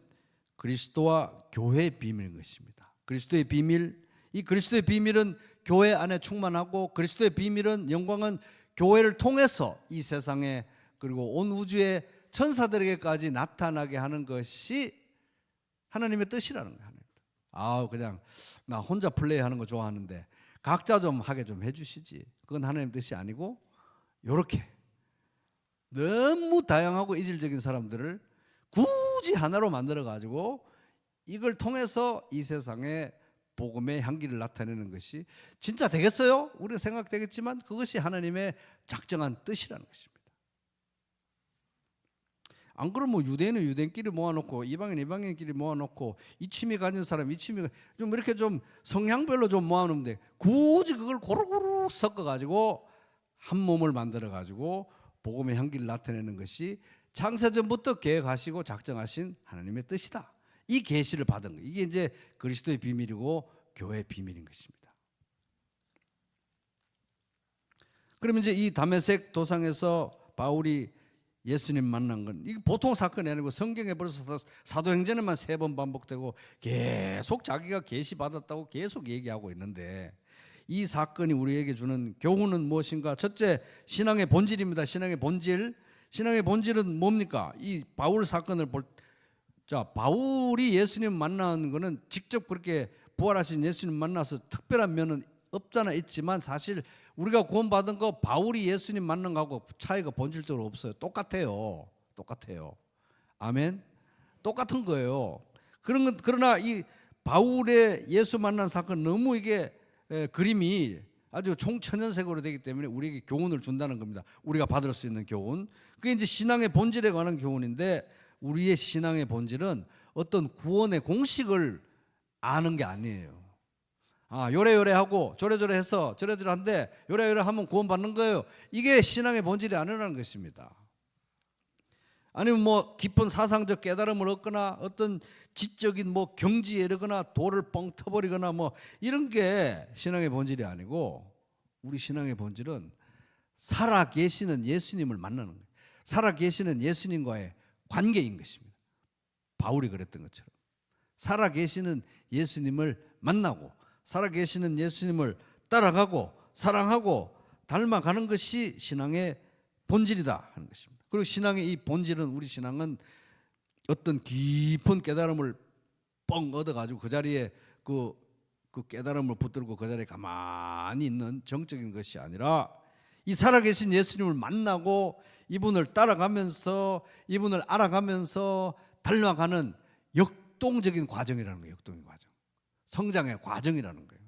그리스도와 교회의 비밀인 것입니다. 그리스도의 비밀, 이 그리스도의 비밀은 교회 안에 충만하고 그리스도의 비밀은 영광은 교회를 통해서 이 세상에 그리고 온 우주의 천사들에게까지 나타나게 하는 것이 하나님의 뜻이라는 거예요. 그냥 나 혼자 플레이하는 거 좋아하는데 각자 좀 하게 좀 해주시지. 그건 하나님 뜻이 아니고 이렇게 너무 다양하고 이질적인 사람들을 굳이 하나로 만들어 가지고 이걸 통해서 이 세상에 복음의 향기를 나타내는 것이 진짜 되겠어요? 우리가 생각되겠지만 그것이 하나님의 작정한 뜻이라는 것입니다. 안 그러면 뭐 유대인은 유대인끼리 모아놓고 이방인 이방인끼리 모아놓고 이 취미 가진 사람 이 취미가 좀 이렇게 좀 성향별로 좀 모아놓으면 돼. 굳이 그걸 고루고루 섞어가지고 한 몸을 만들어가지고 복음의 향기를 나타내는 것이 창세전부터 계획하시고 작정하신 하나님의 뜻이다. 이 계시를 받은 거. 이게 이제 그리스도의 비밀이고 교회의 비밀인 것입니다. 그러면 이제 이 다메섹 도상에서 바울이 예수님 만난 건 이게 보통 사건이 아니고 성경에 벌써 사도행전에만 3번 반복되고 계속 자기가 계시 받았다고 계속 얘기하고 있는데 이 사건이 우리에게 주는 교훈은 무엇인가? 첫째, 신앙의 본질입니다. 신앙의 본질. 신앙의 본질은 뭡니까? 이 바울 사건을 바울이 예수님 만난 거는 직접 그렇게 부활하신 예수님 만나서 특별한 면은 없잖아 있지만 사실 우리가 구원받은 거 바울이 예수님 만난 거하고 차이가 본질적으로 없어요. 똑같아요. 아멘. 똑같은 거예요. 그러나 이 바울의 예수 만난 사건 너무 이게 그림이 아주 총천연색으로 되기 때문에 우리에게 교훈을 준다는 겁니다. 우리가 받을 수 있는 교훈. 그게 이제 신앙의 본질에 관한 교훈인데 우리의 신앙의 본질은 어떤 구원의 공식을 아는 게 아니에요. 요래요래하고 저래저래해서 저래저래한데 요래요래하면 구원받는 거예요. 이게 신앙의 본질이 아니라는 것입니다. 아니면 뭐 깊은 사상적 깨달음을 얻거나 어떤 지적인 뭐 경지에 이르거나 돌을 뻥 터버리거나 뭐 이런 게 신앙의 본질이 아니고 우리 신앙의 본질은 살아계시는 예수님을 만나는 거예요. 살아계시는 예수님과의 관계인 것입니다. 바울이 그랬던 것처럼 살아계시는 예수님을 만나고 살아계시는 예수님을 따라가고 사랑하고 닮아가는 것이 신앙의 본질이다 하는 것입니다. 그리고 신앙의 이 본질은 우리 신앙은 어떤 깊은 깨달음을 뻥 얻어가지고 그 자리에 그 깨달음을 붙들고 그 자리에 가만히 있는 정적인 것이 아니라 이 살아계신 예수님을 만나고 이분을 따라가면서 이분을 알아가면서 닮아가는 역동적인 과정이라는 거예요. 역동적인 과정. 성장의 과정이라는 거예요.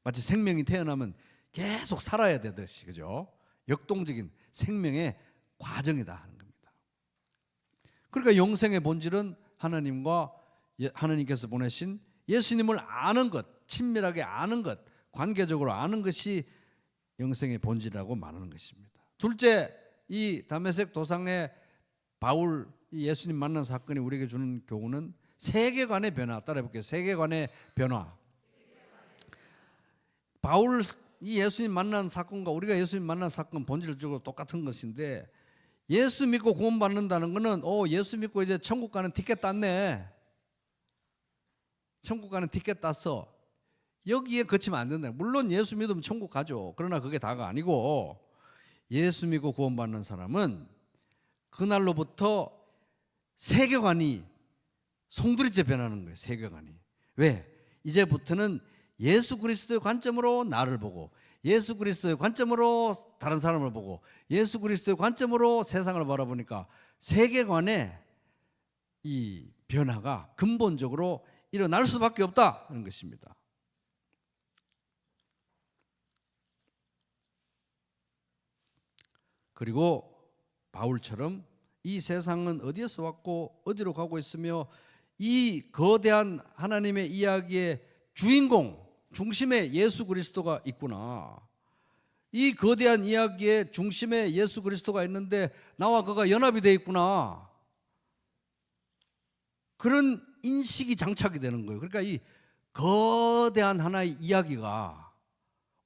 마치 생명이 태어나면 계속 살아야 되듯이 그죠? 역동적인 생명의 과정이다 하는 겁니다. 그러니까 영생의 본질은 하나님께서 보내신 예수님을 아는 것, 친밀하게 아는 것, 관계적으로 아는 것이 영생의 본질이라고 말하는 것입니다. 둘째, 이 다메섹 도상의 바울 예수님 만난 사건이 우리에게 주는 교훈은 세계관의 변화. 따라해볼게요. 세계관의 변화. 바울 이 예수님 만난 사건과 우리가 예수님 만난 사건 본질적으로 똑같은 것인데 예수 믿고 구원받는다는 것은 예수 믿고 이제 천국 가는 티켓 땄네. 천국 가는 티켓 땄어. 여기에 그치면 안 된다. 물론 예수 믿으면 천국 가죠. 그러나 그게 다가 아니고 예수 믿고 구원받는 사람은 그날로부터 세계관이 송두리째 변하는 거예요. 세계관이. 왜? 이제부터는 예수 그리스도의 관점으로 나를 보고 예수 그리스도의 관점으로 다른 사람을 보고 예수 그리스도의 관점으로 세상을 바라보니까 세계관의 이 변화가 근본적으로 일어날 수밖에 없다 하는 것입니다. 그리고 바울처럼 이 세상은 어디에서 왔고 어디로 가고 있으며 이 거대한 하나님의 이야기의 주인공 중심에 예수 그리스도가 있구나. 이 거대한 이야기의 중심에 예수 그리스도가 있는데 나와 그가 연합이 되어 있구나. 그런 인식이 장착이 되는 거예요. 그러니까 이 거대한 하나의 이야기가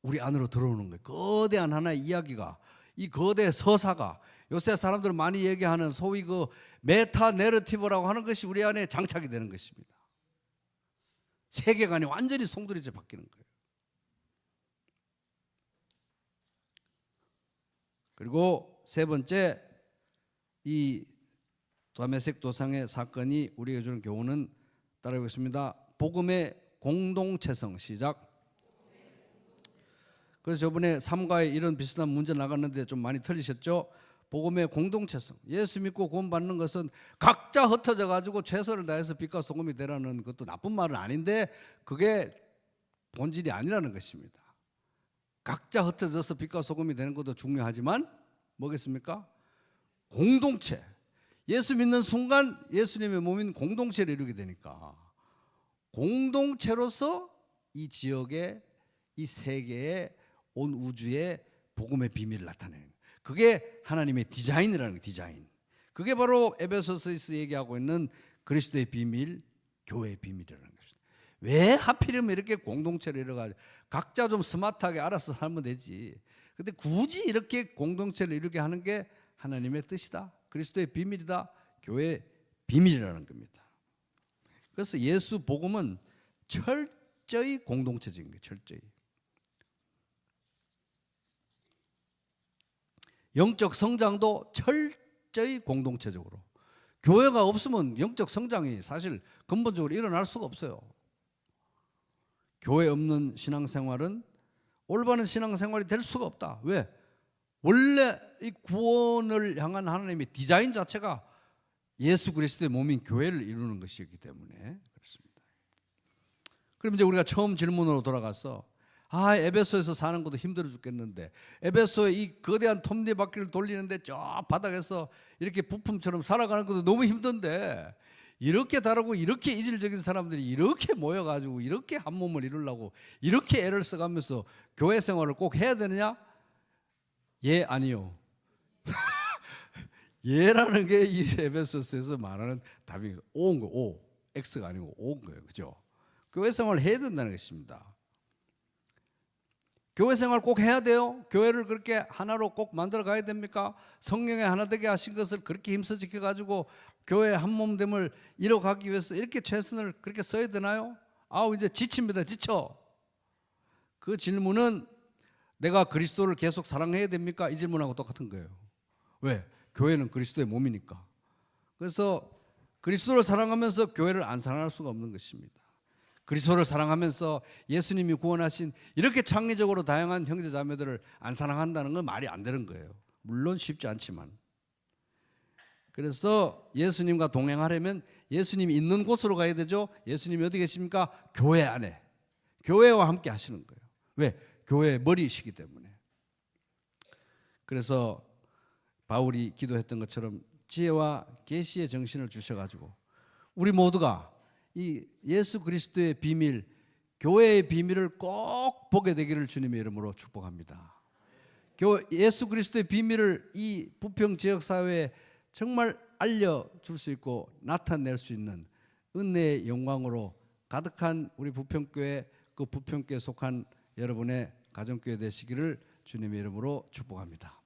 우리 안으로 들어오는 거예요. 거대한 하나의 이야기가 이 거대 서사가 요새 사람들 많이 얘기하는 소위 그 메타 내러티브라고 하는 것이 우리 안에 장착이 되는 것입니다. 세계관이 완전히 송두리째 바뀌는 거예요. 그리고 세 번째, 이 다메섹 도상의 사건이 우리에게 주는 교훈은 따라해보겠습니다. 복음의 공동체성. 시작. 그래서 저번에 3과에 이런 비슷한 문제 나갔는데 좀 많이 틀리셨죠? 복음의 공동체성. 예수 믿고 구원받는 것은 각자 흩어져 가지고 최선을 다해서 빛과 소금이 되라는 것도 나쁜 말은 아닌데 그게 본질이 아니라는 것입니다. 각자 흩어져서 빛과 소금이 되는 것도 중요하지만 뭐겠습니까? 공동체. 예수 믿는 순간 예수님의 몸인 공동체를 이루게 되니까 공동체로서 이 지역에, 이 세계에, 온 우주에 복음의 비밀을 나타내는 거예요. 그게 하나님의 디자인이라는 거예요. 디자인. 그게 바로 에베소서에서 얘기하고 있는 그리스도의 비밀, 교회의 비밀이라는 것입니다. 왜 하필이면 이렇게 공동체를 이뤄가지고 각자 좀 스마트하게 알아서 살면 되지. 근데 굳이 이렇게 공동체를 이루게 하는 게 하나님의 뜻이다. 그리스도의 비밀이다. 교회의 비밀이라는 겁니다. 그래서 예수 복음은 철저히 공동체적인 거예요. 철저히. 영적 성장도 철저히 공동체적으로. 교회가 없으면 영적 성장이 사실 근본적으로 일어날 수가 없어요. 교회 없는 신앙생활은 올바른 신앙생활이 될 수가 없다. 왜? 원래 이 구원을 향한 하나님의 디자인 자체가 예수 그리스도의 몸인 교회를 이루는 것이기 때문에 그렇습니다. 그럼 이제 우리가 처음 질문으로 돌아가서 에베소에서 사는 것도 힘들어 죽겠는데 에베소의 이 거대한 톱니바퀴를 돌리는데 저 바닥에서 이렇게 부품처럼 살아가는 것도 너무 힘든데 이렇게 다르고 이렇게 이질적인 사람들이 이렇게 모여가지고 이렇게 한 몸을 이루려고 이렇게 애를 써가면서 교회 생활을 꼭 해야 되느냐? 예, 아니요. 예라는 게 이 에베소서에서 말하는 답이 O인 거, O. X가 아니고 O인 거예요. 그죠? 교회 생활을 해야 된다는 것입니다. 교회 생활 꼭 해야 돼요? 교회를 그렇게 하나로 꼭 만들어 가야 됩니까? 성령의 하나 되게 하신 것을 그렇게 힘써 지켜가지고 교회 한 몸됨을 이뤄가기 위해서 이렇게 최선을 그렇게 써야 되나요? 이제 지칩니다. 지쳐. 그 질문은 내가 그리스도를 계속 사랑해야 됩니까? 이 질문하고 똑같은 거예요. 왜? 교회는 그리스도의 몸이니까. 그래서 그리스도를 사랑하면서 교회를 안 사랑할 수가 없는 것입니다. 그리스도를 사랑하면서 예수님이 구원하신 이렇게 창의적으로 다양한 형제 자매들을 안 사랑한다는 건 말이 안 되는 거예요. 물론 쉽지 않지만. 그래서 예수님과 동행하려면 예수님이 있는 곳으로 가야 되죠. 예수님이 어디 계십니까? 교회 안에. 교회와 함께 하시는 거예요. 왜? 교회의 머리이시기 때문에. 그래서 바울이 기도했던 것처럼 지혜와 계시의 정신을 주셔가지고 우리 모두가 이 예수 그리스도의 비밀, 교회의 비밀을 꼭 보게 되기를 주님의 이름으로 축복합니다. 예수 그리스도의 비밀을 이 부평 지역사회에 정말 알려줄 수 있고 나타낼 수 있는 은혜의 영광으로 가득한 우리 부평교회, 그 부평교회에 속한 여러분의 가정교회 되시기를 주님의 이름으로 축복합니다.